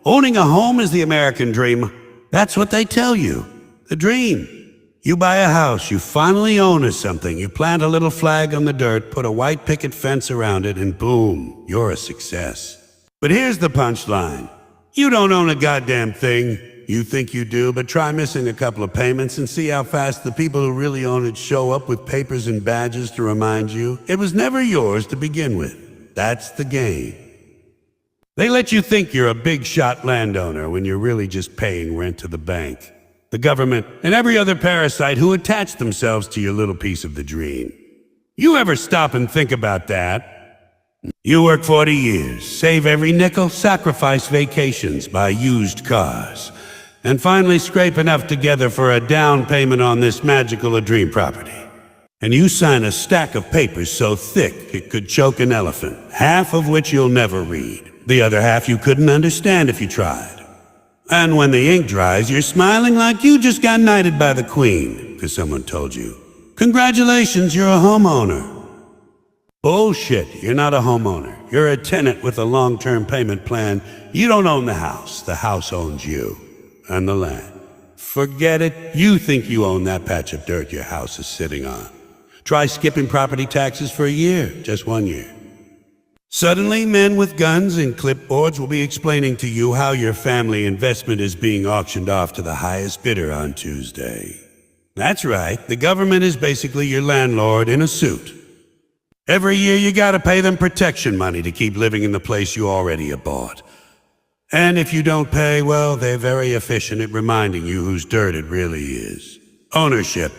Owning a home is the American dream. That's what they tell you. The dream. You buy a house, you finally own something, you plant a little flag on the dirt, put a white picket fence around it, and boom, you're a success. But here's the punchline. You don't own a goddamn thing. You think you do, but try missing a couple of payments and see how fast the people who really own it show up with papers and badges to remind you it was never yours to begin with. That's the game. They let you think you're a big-shot landowner when you're really just paying rent to the bank, the government, and every other parasite who attach themselves to your little piece of the dream. You ever stop and think about that? You work 40 years, save every nickel, sacrifice vacations, buy used cars, and finally scrape enough together for a down payment on this magical dream property. And you sign a stack of papers so thick it could choke an elephant, half of which you'll never read. The other half you couldn't understand if you tried. And when the ink dries, you're smiling like you just got knighted by the Queen, because someone told you, "Congratulations, you're a homeowner." Bullshit, you're not a homeowner. You're a tenant with a long-term payment plan. You don't own the house owns you. And the land. Forget it, you think you own that patch of dirt your house is sitting on. Try skipping property taxes for a year, just 1 year. Suddenly, men with guns and clipboards will be explaining to you how your family investment is being auctioned off to the highest bidder on Tuesday. That's right, the government is basically your landlord in a suit. Every year you gotta pay them protection money to keep living in the place you already bought. And if you don't pay, well, they're very efficient at reminding you whose dirt it really is. Ownership.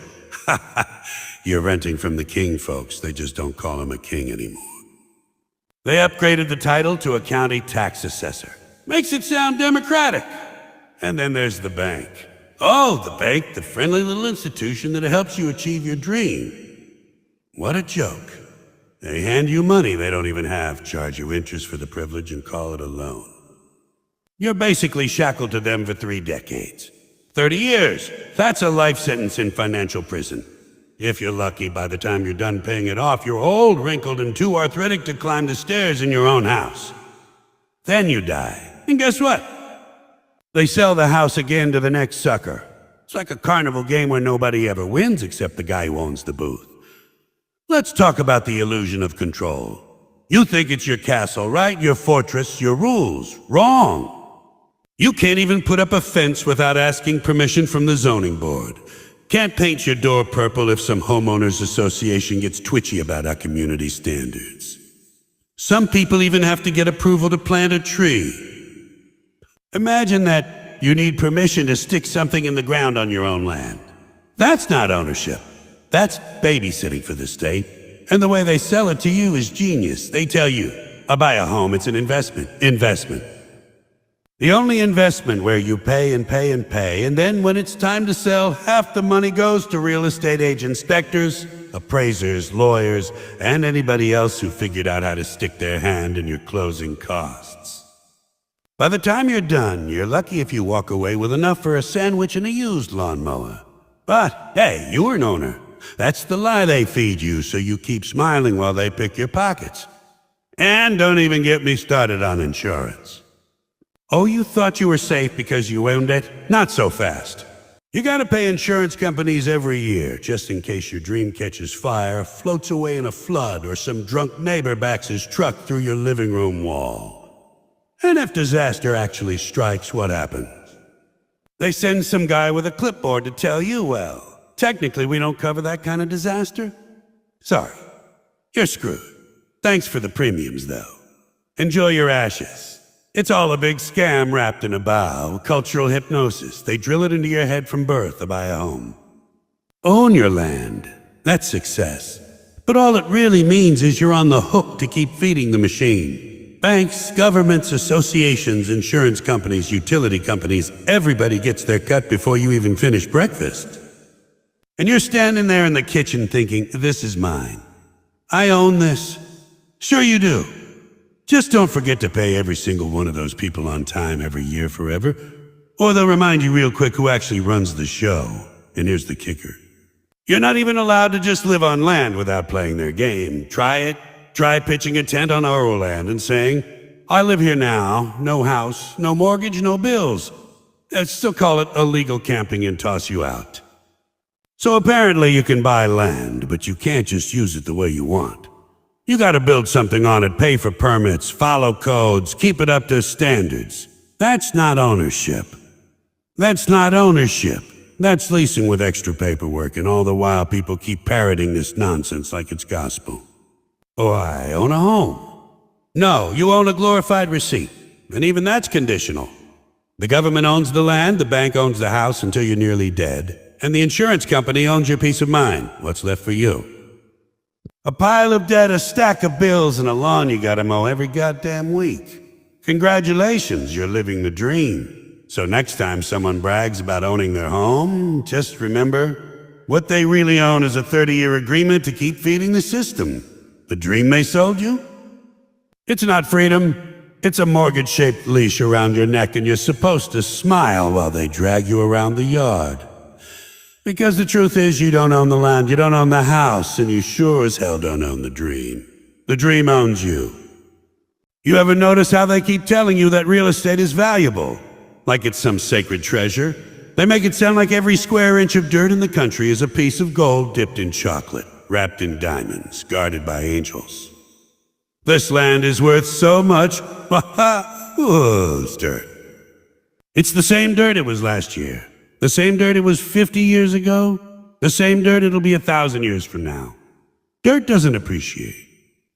You're renting from the king, folks. They just don't call him a king anymore. They upgraded the title to a county tax assessor. Makes it sound democratic. And then there's the bank. Oh, the bank, the friendly little institution that helps you achieve your dream. What a joke. They hand you money they don't even have, charge you interest for the privilege, and call it a loan. You're basically shackled to them for 3 decades. 30 years. That's a life sentence in financial prison. If you're lucky, by the time you're done paying it off, you're old, wrinkled, and too arthritic to climb the stairs in your own house. Then you die. And guess what? They sell the house again to the next sucker. It's like a carnival game where nobody ever wins except the guy who owns the booth. Let's talk about the illusion of control. You think it's your castle, right? Your fortress, your rules. Wrong. You can't even put up a fence without asking permission from the zoning board. Can't paint your door purple if some homeowners association gets twitchy about our community standards. Some people even have to get approval to plant a tree. Imagine that you need permission to stick something in the ground on your own land. That's not ownership. That's babysitting for the state. And the way they sell it to you is genius. They tell you, I buy a home, it's an investment. Investment. The only investment where you pay and pay and pay, and then when it's time to sell, half the money goes to real estate inspectors, appraisers, lawyers, and anybody else who figured out how to stick their hand in your closing costs. By the time you're done, you're lucky if you walk away with enough for a sandwich and a used lawnmower. But, hey, you're an owner. That's the lie they feed you, so you keep smiling while they pick your pockets. And don't even get me started on insurance. Oh, you thought you were safe because you owned it? Not so fast. You gotta pay insurance companies every year, just in case your dream catches fire, floats away in a flood, or some drunk neighbor backs his truck through your living room wall. And if disaster actually strikes, what happens? They send some guy with a clipboard to tell you, well, technically we don't cover that kind of disaster. Sorry, you're screwed. Thanks for the premiums, though. Enjoy your ashes. It's all a big scam wrapped in a bow, cultural hypnosis. They drill it into your head from birth to buy a home. Own your land. That's success. But all it really means is you're on the hook to keep feeding the machine. Banks, governments, associations, insurance companies, utility companies, everybody gets their cut before you even finish breakfast. And you're standing there in the kitchen thinking, this is mine. I own this. Sure you do. Just don't forget to pay every single one of those people on time every year forever, or they'll remind you real quick who actually runs the show. And here's the kicker. You're not even allowed to just live on land without playing their game. Try it. Try pitching a tent on our land and saying, I live here now, no house, no mortgage, no bills. I'd still call it illegal camping and toss you out. So apparently you can buy land, but you can't just use it the way you want. You gotta build something on it, pay for permits, follow codes, keep it up to standards. That's not ownership. That's not ownership. That's leasing with extra paperwork, and all the while people keep parroting this nonsense like it's gospel. Oh, I own a home. No, you own a glorified receipt, and even that's conditional. The government owns the land, the bank owns the house until you're nearly dead, and the insurance company owns your peace of mind. What's left for you? A pile of debt, a stack of bills, and a lawn you gotta mow every goddamn week. Congratulations, you're living the dream. So next time someone brags about owning their home, just remember, what they really own is a 30-year agreement to keep feeding the system. The dream they sold you? It's not freedom. It's a mortgage-shaped leash around your neck, and you're supposed to smile while they drag you around the yard. Because the truth is, you don't own the land, you don't own the house, and you sure as hell don't own the dream. The dream owns you. You ever notice how they keep telling you that real estate is valuable? Like it's some sacred treasure? They make it sound like every square inch of dirt in the country is a piece of gold dipped in chocolate, wrapped in diamonds, guarded by angels. This land is worth so much. Oh, it's dirt. It's the same dirt it was last year. The same dirt it was 50 years ago. The same dirt it'll be 1,000 years from now. Dirt doesn't appreciate.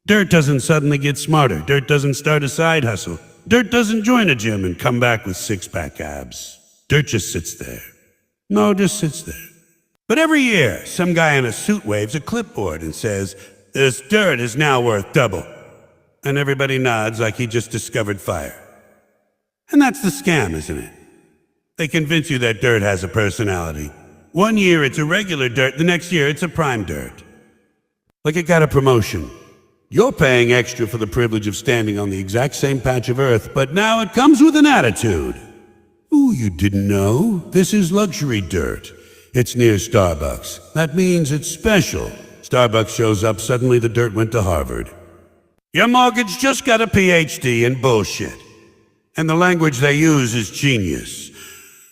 Dirt doesn't suddenly get smarter. Dirt doesn't start a side hustle. Dirt doesn't join a gym and come back with six-pack abs. Dirt just sits there. No, just sits there. But every year, some guy in a suit waves a clipboard and says, "This dirt is now worth double." And everybody nods like he just discovered fire. And that's the scam, isn't it? They convince you that dirt has a personality. One year it's a regular dirt, the next year it's a prime dirt. Like it got a promotion. You're paying extra for the privilege of standing on the exact same patch of earth, but now it comes with an attitude. Ooh, you didn't know? This is luxury dirt. It's near Starbucks. That means it's special. Starbucks shows up, suddenly the dirt went to Harvard. Your mortgage just got a PhD in bullshit. And the language they use is genius.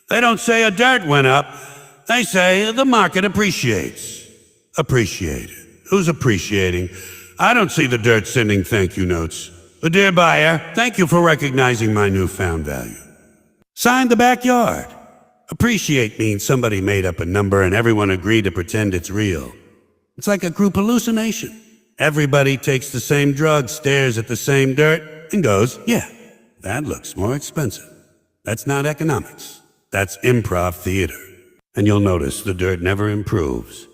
They don't say a dirt went up. They say the market appreciates. Appreciate. Who's appreciating? I don't see the dirt sending thank you notes. Dear buyer, thank you for recognizing my newfound value. Sign the backyard. Appreciate means somebody made up a number and everyone agreed to pretend it's real. It's like a group hallucination. Everybody takes the same drug, stares at the same dirt, and goes, yeah, that looks more expensive. That's not economics. That's improv theater. And you'll notice the dirt never improves.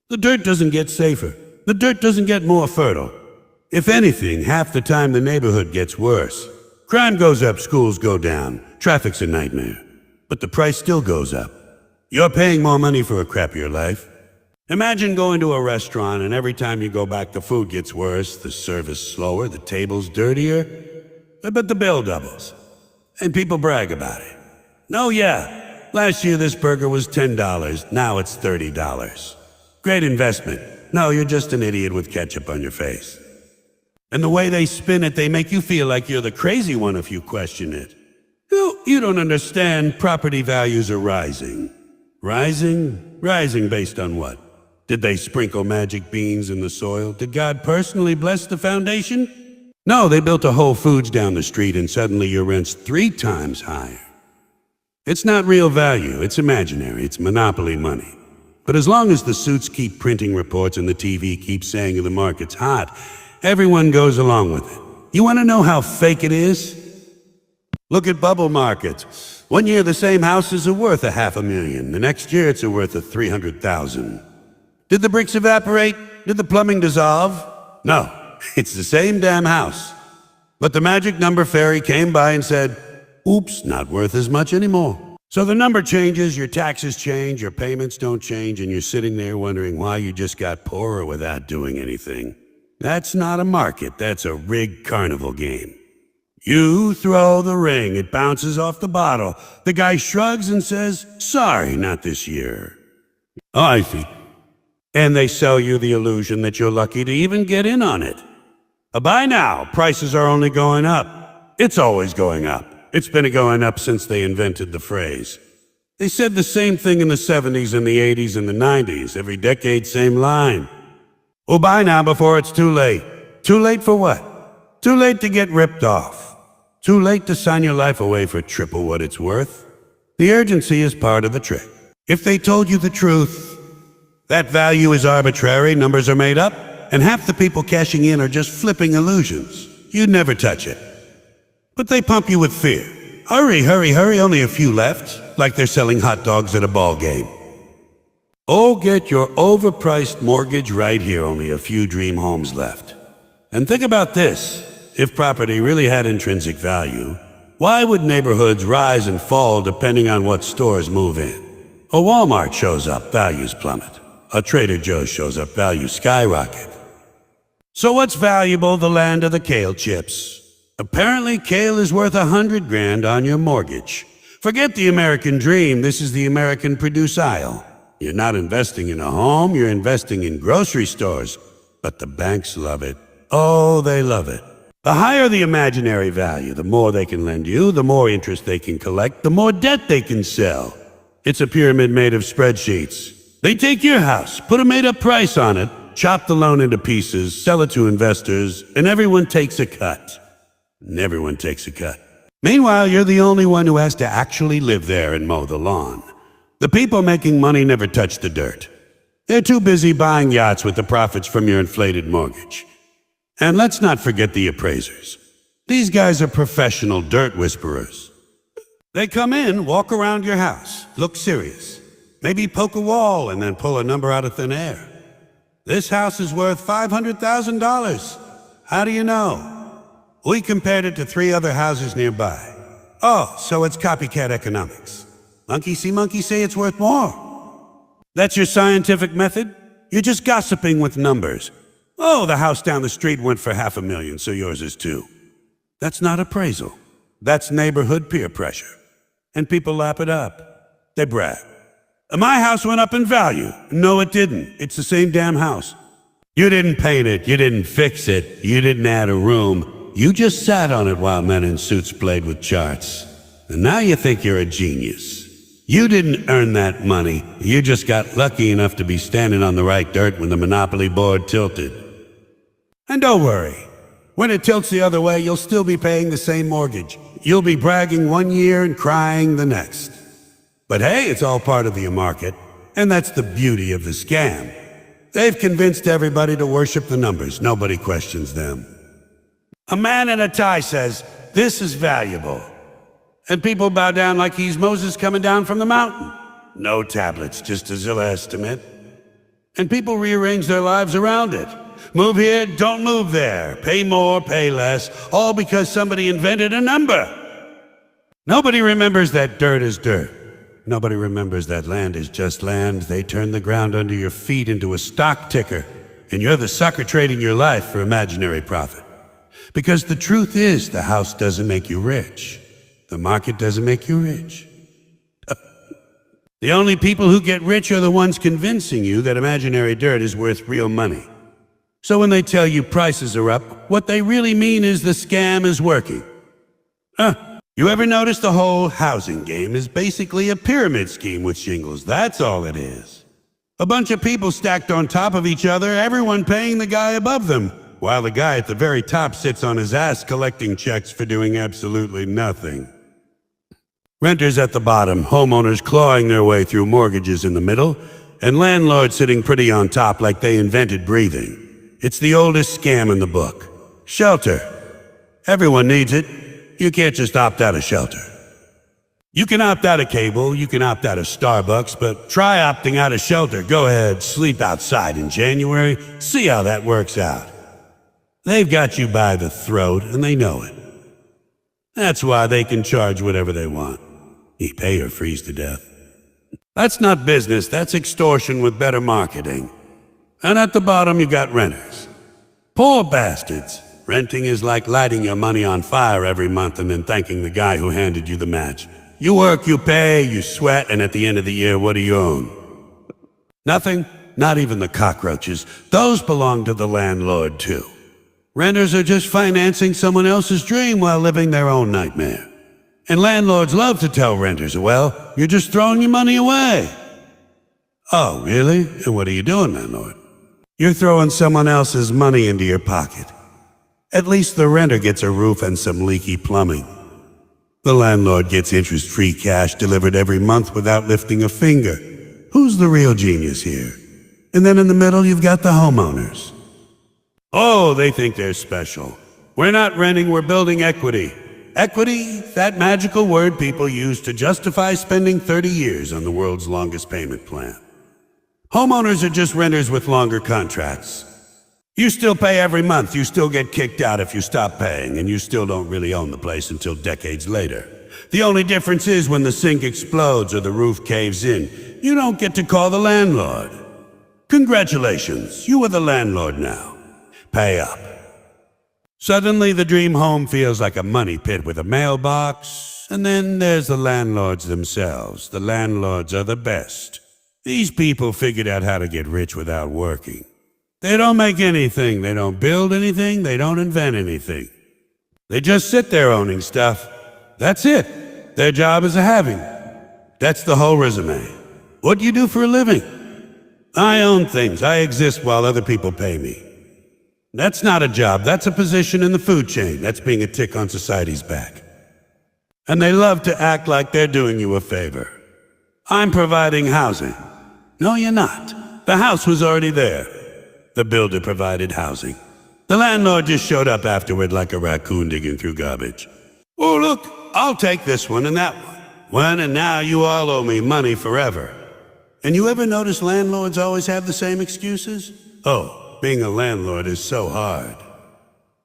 The dirt doesn't get safer. The dirt doesn't get more fertile. If anything, half the time the neighborhood gets worse. Crime goes up, schools go down, traffic's a nightmare. But the price still goes up. You're paying more money for a crappier life. Imagine going to a restaurant and every time you go back the food gets worse, the service slower, the table's dirtier, but the bill doubles. And people brag about it. No, yeah, last year this burger was $10, now it's $30. Great investment. No, you're just an idiot with ketchup on your face. And the way they spin it, they make you feel like you're the crazy one if you question it. You don't understand, property values are rising. Rising? Rising based on what? Did they sprinkle magic beans in the soil? Did God personally bless the foundation? No, they built a Whole Foods down the street and suddenly your rent's 3 times higher. It's not real value, it's imaginary, it's monopoly money. But as long as the suits keep printing reports and the TV keeps saying the market's hot, everyone goes along with it. You want to know how fake it is? Look at bubble markets. One year the same houses are worth $500,000. The next year it's worth $300,000. Did the bricks evaporate? Did the plumbing dissolve? No, it's the same damn house. But the magic number fairy came by and said, oops, not worth as much anymore. So the number changes, your taxes change, your payments don't change, and you're sitting there wondering why you just got poorer without doing anything. That's not a market, that's a rigged carnival game. You throw the ring, it bounces off the bottle. The guy shrugs and says, sorry, not this year. Oh, I see. And they sell you the illusion that you're lucky to even get in on it. Buy now, prices are only going up. It's always going up. It's been going up since they invented the phrase. They said the same thing in the 70s and the 80s and the 90s. Every decade, same line. Well, buy now before it's too late. Too late for what? Too late to get ripped off. Too late to sign your life away for triple what it's worth. The urgency is part of the trick. If they told you the truth, that value is arbitrary, numbers are made up, and half the people cashing in are just flipping illusions, you'd never touch it. But they pump you with fear. Hurry, hurry, hurry, only a few left, like they're selling hot dogs at a ball game. Oh, get your overpriced mortgage right here, only a few dream homes left. And think about this. If property really had intrinsic value, why would neighborhoods rise and fall depending on what stores move in? A Walmart shows up, values plummet. A Trader Joe's shows up, values skyrocket. So what's valuable, the land or the kale chips? Apparently, kale is worth $100,000 on your mortgage. Forget the American dream, this is the American produce aisle. You're not investing in a home, you're investing in grocery stores. But the banks love it. Oh, they love it. The higher the imaginary value, the more they can lend you, the more interest they can collect, the more debt they can sell. It's a pyramid made of spreadsheets. They take your house, put a made-up price on it, chop the loan into pieces, sell it to investors, and everyone takes a cut. And everyone takes a cut. Meanwhile, you're the only one who has to actually live there and mow the lawn. The people making money never touch the dirt. They're too busy buying yachts with the profits from your inflated mortgage. And let's not forget the appraisers. These guys are professional dirt whisperers. They come in, walk around your house, look serious, maybe poke a wall and then pull a number out of thin air. This house is worth $500,000. How do you know? We compared it to 3 other houses nearby. Oh, so it's copycat economics. Monkey see, monkey say it's worth more. That's your scientific method? You're just gossiping with numbers. Oh, the house down the street went for $500,000, so yours is too. That's not appraisal. That's neighborhood peer pressure. And people lap it up. They brag. My house went up in value. No, it didn't. It's the same damn house. You didn't paint it. You didn't fix it. You didn't add a room. You just sat on it while men in suits played with charts. And now you think you're a genius. You didn't earn that money. You just got lucky enough to be standing on the right dirt when the monopoly board tilted. And don't worry. When it tilts the other way, you'll still be paying the same mortgage. You'll be bragging one year and crying the next. But hey, it's all part of the market. And that's the beauty of the scam. They've convinced everybody to worship the numbers. Nobody questions them. A man in a tie says, "This is valuable." And people bow down like he's Moses coming down from the mountain. No tablets, just a Zillow estimate. And people rearrange their lives around it. Move here, don't move there. Pay more, pay less. All because somebody invented a number. Nobody remembers that dirt is dirt. Nobody remembers that land is just land. They turn the ground under your feet into a stock ticker. And you're the sucker trading your life for imaginary profit. Because the truth is, the house doesn't make you rich. The market doesn't make you rich. The only people who get rich are the ones convincing you that imaginary dirt is worth real money. So when they tell you prices are up, what they really mean is the scam is working. You ever notice the whole housing game is basically a pyramid scheme with shingles? That's all it is. A bunch of people stacked on top of each other, everyone paying the guy above them, while the guy at the very top sits on his ass collecting checks for doing absolutely nothing. Renters at the bottom, homeowners clawing their way through mortgages in the middle, and landlords sitting pretty on top like they invented breathing. It's the oldest scam in the book. Shelter. Everyone needs it. You can't just opt out of shelter. You can opt out of cable, you can opt out of Starbucks, but try opting out of shelter. Go ahead, sleep outside in January, see how that works out. They've got you by the throat, and they know it. That's why they can charge whatever they want. You pay or freeze to death. That's not business, that's extortion with better marketing. And at the bottom you got renters. Poor bastards. Renting is like lighting your money on fire every month and then thanking the guy who handed you the match. You work, you pay, you sweat, and at the end of the year, what do you own? Nothing, not even the cockroaches. Those belong to the landlord too. Renters are just financing someone else's dream while living their own nightmare. And landlords love to tell renters, well, you're just throwing your money away. Oh, really? And what are you doing, landlord? You're throwing someone else's money into your pocket. At least the renter gets a roof and some leaky plumbing. The landlord gets interest-free cash delivered every month without lifting a finger. Who's the real genius here? And then in the middle, you've got the homeowners. Oh, they think they're special. We're not renting, we're building equity. Equity, that magical word people use to justify spending 30 years on the world's longest payment plan. Homeowners are just renters with longer contracts. You still pay every month, you still get kicked out if you stop paying, and you still don't really own the place until decades later. The only difference is when the sink explodes or the roof caves in, you don't get to call the landlord. Congratulations, you are the landlord now. Pay up. Suddenly, the dream home feels like a money pit with a mailbox, and then there's the landlords themselves. The landlords are the best. These people figured out how to get rich without working. They don't make anything, they don't build anything, they don't invent anything. They just sit there owning stuff. That's it. Their job is a having. That's the whole resume. What do you do for a living? I own things. I exist while other people pay me. That's not a job. That's a position in the food chain. That's being a tick on society's back. And they love to act like they're doing you a favor. I'm providing housing. No, you're not. The house was already there. The builder provided housing. The landlord just showed up afterward like a raccoon digging through garbage. Oh, look, I'll take this one and that one. One, and now you all owe me money forever. And you ever notice landlords always have the same excuses? Oh, being a landlord is so hard.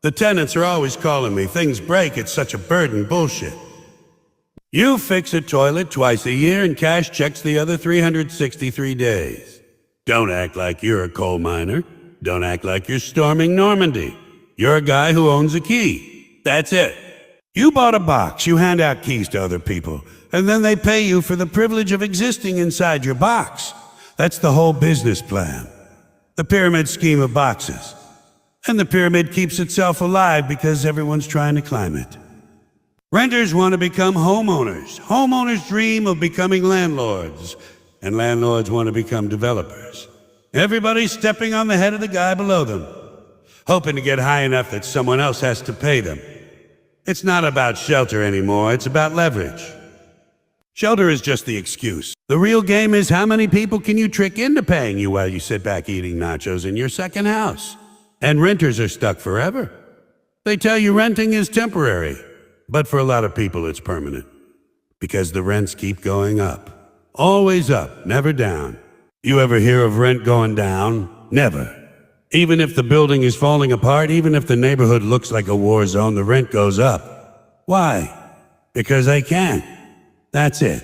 The tenants are always calling me. Things break, it's such a burden. Bullshit. You fix a toilet twice a year and cash checks the other 363 days. Don't act like you're a coal miner. Don't act like you're storming Normandy. You're a guy who owns a key. That's it. You bought a box, you hand out keys to other people, and then they pay you for the privilege of existing inside your box. That's the whole business plan. The pyramid scheme of boxes. And the pyramid keeps itself alive because everyone's trying to climb it. Renters want to become homeowners. Homeowners dream of becoming landlords. And landlords want to become developers. Everybody's stepping on the head of the guy below them, hoping to get high enough that someone else has to pay them. It's not about shelter anymore, it's about leverage. Shelter is just the excuse. The real game is how many people can you trick into paying you while you sit back eating nachos in your second house. And renters are stuck forever. They tell you renting is temporary, but for a lot of people it's permanent. Because the rents keep going up. Always up, never down. You ever hear of rent going down? Never. Even if the building is falling apart, even if the neighborhood looks like a war zone, the rent goes up. Why? Because they can. That's it.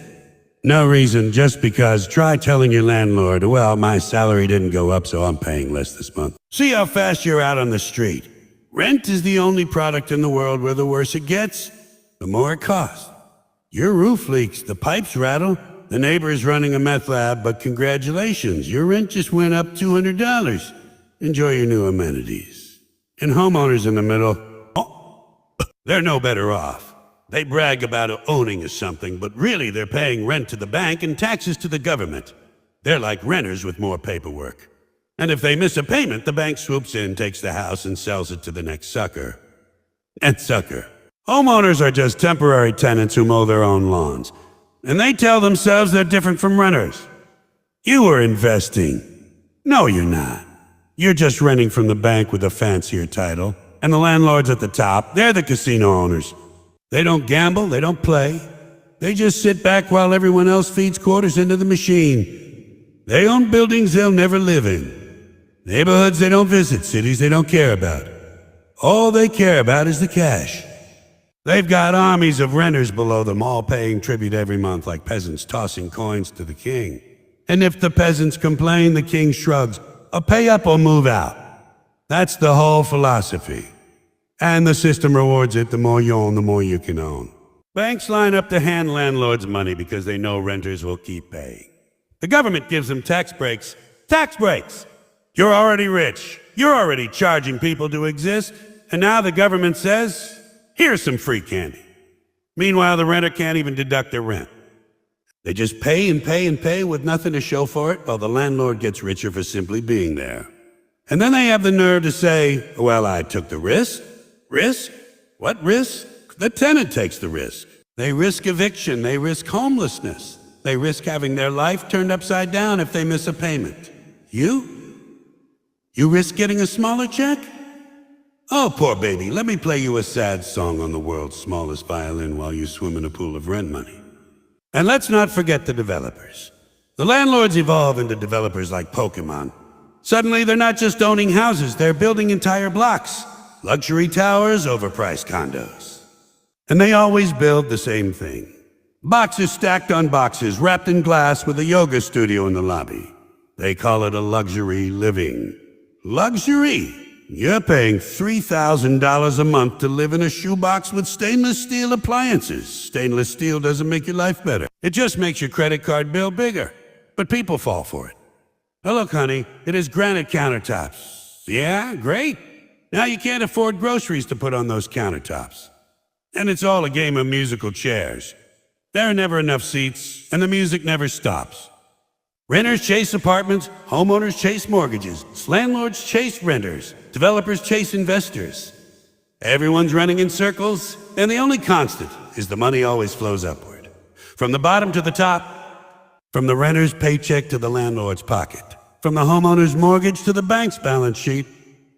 No reason, just because. Try telling your landlord, well, my salary didn't go up, so I'm paying less this month. See how fast you're out on the street. Rent is the only product in the world where the worse it gets, the more it costs. Your roof leaks, the pipes rattle, the neighbor's running a meth lab, but congratulations, your rent just went up $200. Enjoy your new amenities. And homeowners in the middle, they're no better off. They brag about owning something, but really they're paying rent to the bank and taxes to the government. They're like renters with more paperwork. And if they miss a payment, the bank swoops in, takes the house, and sells it to the next sucker. And sucker. Homeowners are just temporary tenants who mow their own lawns. And they tell themselves they're different from renters. You are investing. No, you're not. You're just renting from the bank with a fancier title. And the landlords at the top, they're the casino owners. They don't gamble, they don't play. They just sit back while everyone else feeds quarters into the machine. They own buildings they'll never live in. Neighborhoods they don't visit, cities they don't care about. All they care about is the cash. They've got armies of renters below them, all paying tribute every month like peasants tossing coins to the king. And if the peasants complain, the king shrugs, pay up or move out. That's the whole philosophy. And the system rewards it. The more you own, the more you can own. Banks line up to hand landlords money because they know renters will keep paying. The government gives them tax breaks. Tax breaks! You're already rich. You're already charging people to exist. And now the government says, here's some free candy. Meanwhile, the renter can't even deduct their rent. They just pay and pay and pay with nothing to show for it, while the landlord gets richer for simply being there. And then they have the nerve to say, well, I took the risk. Risk? What risk? The tenant takes the risk. They risk eviction. They risk homelessness. They risk having their life turned upside down if they miss a payment. You? You risk getting a smaller check? Oh, poor baby, let me play you a sad song on the world's smallest violin while you swim in a pool of rent money. And let's not forget the developers. The landlords evolve into developers like Pokemon. Suddenly, they're not just owning houses, they're building entire blocks. Luxury towers, overpriced condos. And they always build the same thing. Boxes stacked on boxes, wrapped in glass with a yoga studio in the lobby. They call it a luxury living. Luxury? You're paying $3,000 a month to live in a shoebox with stainless steel appliances. Stainless steel doesn't make your life better. It just makes your credit card bill bigger. But people fall for it. Oh, look, honey, it has granite countertops. Yeah, great. Now you can't afford groceries to put on those countertops. And it's all a game of musical chairs. There are never enough seats, and the music never stops. Renters chase apartments, homeowners chase mortgages, landlords chase renters, developers chase investors. Everyone's running in circles, and the only constant is the money always flows upward. From the bottom to the top, from the renter's paycheck to the landlord's pocket, from the homeowner's mortgage to the bank's balance sheet,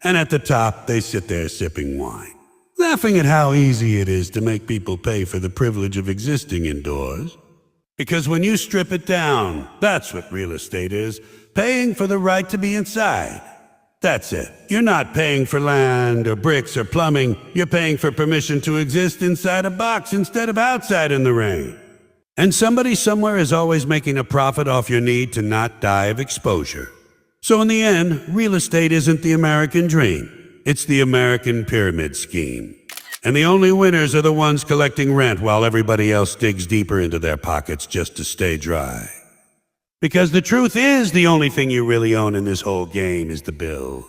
and at the top they sit there sipping wine, laughing at how easy it is to make people pay for the privilege of existing indoors. Because when you strip it down, that's what real estate is, paying for the right to be inside. That's it. You're not paying for land or bricks or plumbing. You're paying for permission to exist inside a box instead of outside in the rain. And somebody somewhere is always making a profit off your need to not die of exposure. So in the end, real estate isn't the American dream. It's the American pyramid scheme. And the only winners are the ones collecting rent while everybody else digs deeper into their pockets just to stay dry. Because the truth is, the only thing you really own in this whole game is the bill.